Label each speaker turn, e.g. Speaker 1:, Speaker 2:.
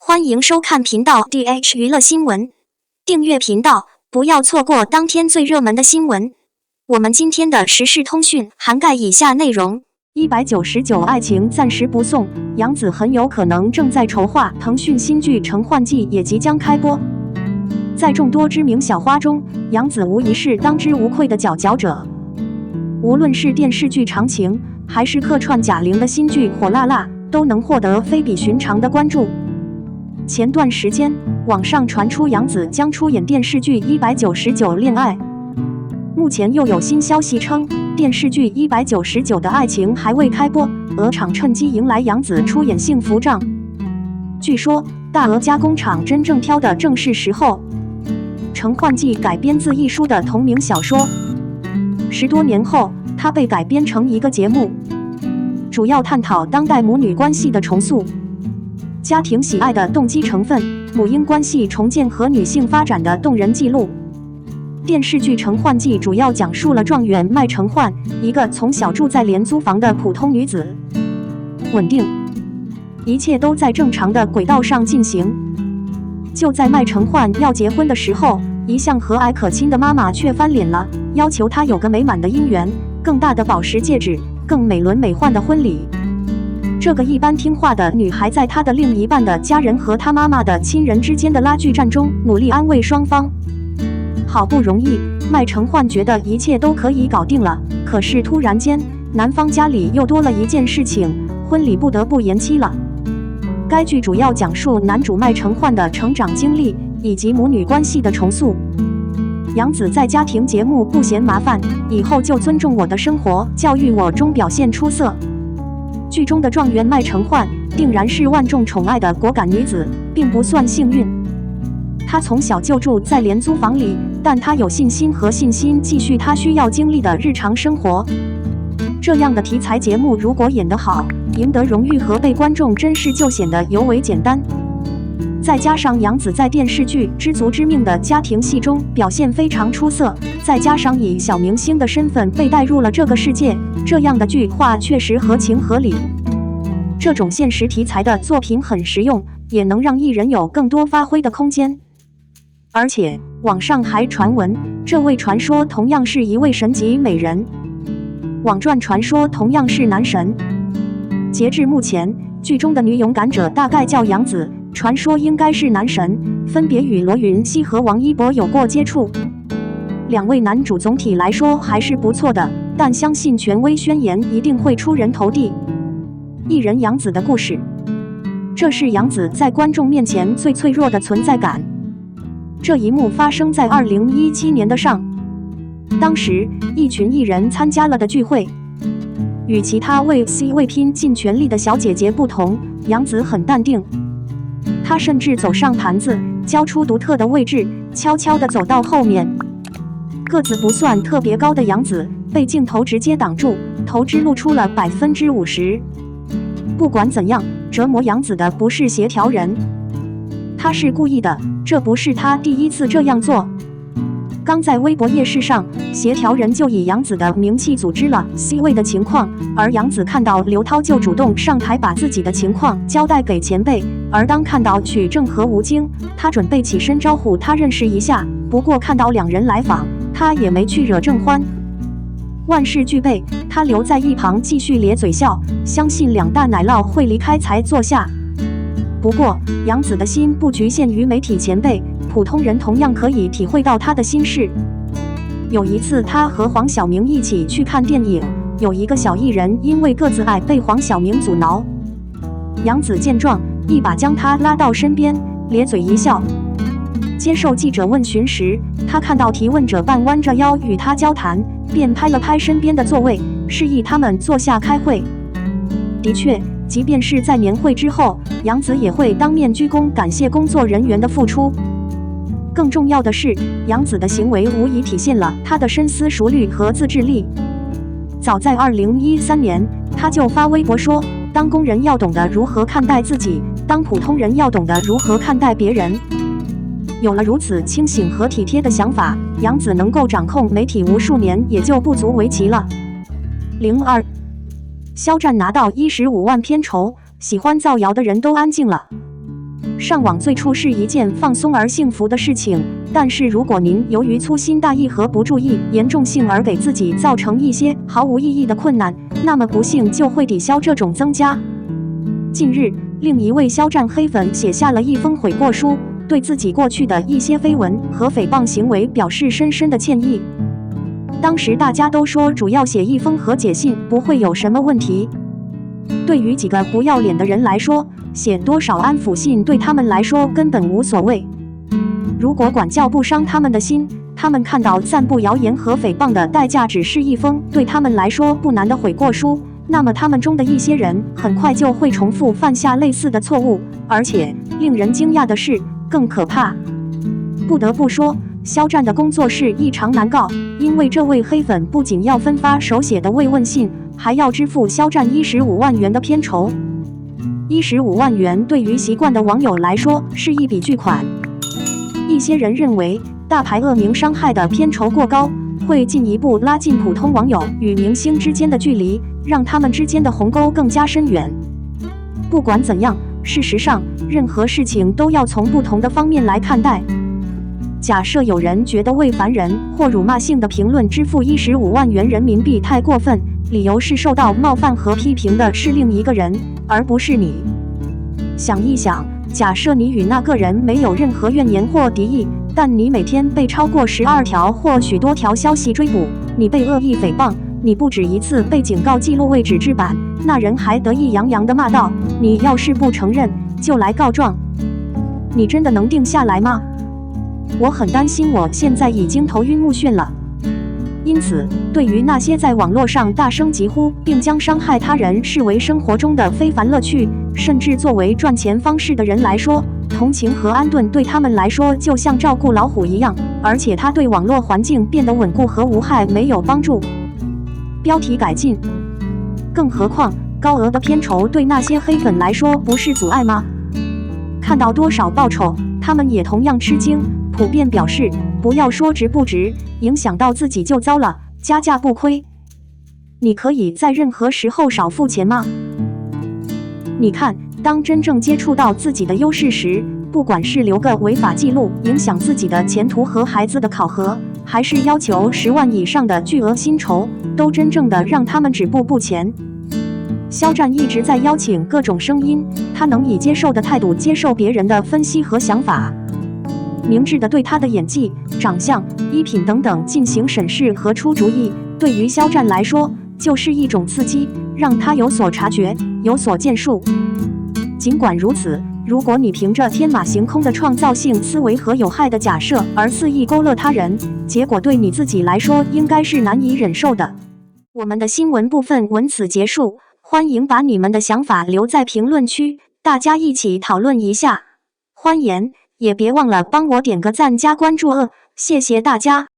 Speaker 1: 欢迎收看频道 DH 娱乐新闻，订阅频道，不要错过当天最热门的新闻。我们今天的时事通讯涵盖以下内容：199爱情暂时不送，杨紫很有可能正在筹划腾讯新剧《承幻记》也即将开播。在众多知名小花中，杨紫无疑是当之无愧的佼佼者。无论是电视剧《长情》，还是客串贾玲的新剧《火辣辣》，都能获得非比寻常的关注。前段时间，网上传出杨紫将出演电视剧《199恋爱》，目前又有新消息称，电视剧《199的爱情》还未开播，鹅厂趁机迎来杨紫出演幸福账。据说，大鹅加工厂真正挑的正是时候。《承幻记》改编自一书的同名小说，10多年后，它被改编成一个节目，主要探讨当代母女关系的重塑。家庭喜爱的动机成分，母婴关系重建和女性发展的动人记录。电视剧《承幻记》主要讲述了状元麦承幻，一个从小住在廉租房的普通女子，稳定，一切都在正常的轨道上进行。就在麦承幻要结婚的时候，一向和蔼可亲的妈妈却翻脸了，要求他有个美满的姻缘，更大的宝石戒指，更美轮美奂的婚礼。这个一般听话的女孩，在她的另一半的家人和她妈妈的亲人之间的拉锯战中，努力安慰双方。好不容易，麦承幻觉得一切都可以搞定了，可是突然间，男方家里又多了一件事情，婚礼不得不延期了。该剧主要讲述男主麦承幻的成长经历，以及母女关系的重塑。杨紫在家庭节目不嫌麻烦，以后就尊重我的生活，教育我中表现出色。剧中的状元麦承幻定然是万众宠爱的果敢女子，并不算幸运。她从小就住在廉租房里，但她有信心和信心继续她需要经历的日常生活。这样的题材节目如果演得好，赢得荣誉和被观众珍视就显得尤为简单。再加上杨紫在电视剧《知足之命》的家庭戏中表现非常出色，再加上以小明星的身份被带入了这个世界，这样的剧化确实合情合理。这种现实题材的作品很实用，也能让艺人有更多发挥的空间。而且网上还传闻，这位传说同样是一位神级美人，网传传说同样是男神。截至目前，剧中的女勇敢者大概叫杨紫，传说应该是男神，分别与罗云熙和王一博有过接触。两位男主总体来说还是不错的，但相信权威宣言一定会出人头地。艺人杨紫的故事，这是杨紫在观众面前最脆弱的存在感。这一幕发生在2017年的上，当时一群艺人参加了的聚会。与其他为 C 位拼尽全力的小姐姐不同，杨紫很淡定。她甚至走上台子，交出独特的位置，悄悄地走到后面。个子不算特别高的杨紫被镜头直接挡住，头只露出了50%。不管怎样，折磨杨紫的不是协调人，他是故意的，这不是他第一次这样做。刚在微博夜市上，协调人就以杨紫的名气组织了 C 位的情况，而杨紫看到刘涛就主动上台把自己的情况交代给前辈。而当看到曲正和吴京，他准备起身招呼他认识一下，不过看到两人来访，他也没去惹正欢。万事俱备，他留在一旁继续咧嘴笑，相信两大奶酪会离开才坐下。不过杨紫的心不局限于媒体前辈，普通人同样可以体会到他的心事。有一次他和黄晓明一起去看电影，有一个小艺人因为个子矮被黄晓明阻挠，杨紫见状一把将他拉到身边，咧嘴一笑。接受记者问询时，他看到提问者半弯着腰与他交谈，便拍了拍身边的座位，示意他们坐下开会。的确，即便是在年会之后，杨紫也会当面鞠躬感谢工作人员的付出。更重要的是，杨紫的行为无疑体现了她的深思熟虑和自制力。早在2013年，她就发微博说，当工人要懂得如何看待自己，当普通人要懂得如何看待别人。有了如此清醒和体贴的想法，杨紫能够掌控媒体无数年也就不足为奇了。02肖战拿到15万片酬，喜欢造谣的人都安静了。上网最初是一件放松而幸福的事情，但是如果您由于粗心大意和不注意严重性而给自己造成一些毫无意义的困难，那么不幸就会抵消这种增加。近日，另一位肖战黑粉写下了一封悔过书，对自己过去的一些绯闻和诽谤行为表示深深的歉意。当时大家都说主要写一封和解信不会有什么问题。对于几个不要脸的人来说，写多少安抚信对他们来说根本无所谓。如果管教不伤他们的心，他们看到散布谣言和诽谤的代价只是一封对他们来说不难的悔过书，那么他们中的一些人很快就会重复犯下类似的错误，而且令人惊讶的是，更可怕。不得不说，肖战的工作是异常难告，因为这位黑粉不仅要分发手写的慰问信，还要支付肖战15万元的片酬。15万元对于习惯的网友来说是一笔巨款。一些人认为大牌恶名伤害的片酬过高，会进一步拉近普通网友与明星之间的距离，让他们之间的鸿沟更加深远。不管怎样，事实上，任何事情都要从不同的方面来看待。假设有人觉得为烦人或辱骂性的评论支付15万元人民币太过分，理由是受到冒犯和批评的是另一个人，而不是你。想一想，假设你与那个人没有任何怨言或敌意，但你每天被超过12条或许多条消息追捕，你被恶意诽谤，你不止一次被警告记录为纸质版，那人还得意洋洋地骂道：“你要是不承认，就来告状。”你真的能定下来吗？我很担心，我现在已经头晕目眩了。因此，对于那些在网络上大声疾呼，并将伤害他人视为生活中的非凡乐趣，甚至作为赚钱方式的人来说，同情和安顿对他们来说就像照顾老虎一样，而且它对网络环境变得稳固和无害没有帮助。标题改进。更何况，高额的片酬对那些黑粉来说不是阻碍吗？看到多少报酬，他们也同样吃惊，普遍表示不要说值不值，影响到自己就糟了，加价不亏。你可以在任何时候少付钱吗？你看，当真正接触到自己的优势时，不管是留个违法记录影响自己的前途和孩子的考核，还是要求10万以上的巨额薪酬，都真正的让他们止步不前。肖战一直在邀请各种声音，他能以接受的态度接受别人的分析和想法，明智地对他的演技、长相、衣品等等进行审视和出主意。对于肖战来说，就是一种刺激，让他有所察觉，有所建树。尽管如此，如果你凭着天马行空的创造性思维和有害的假设而肆意勾勒他人，结果对你自己来说应该是难以忍受的。我们的新闻部分文此结束，欢迎把你们的想法留在评论区，大家一起讨论一下。欢迎，也别忘了帮我点个赞加关注谢谢大家。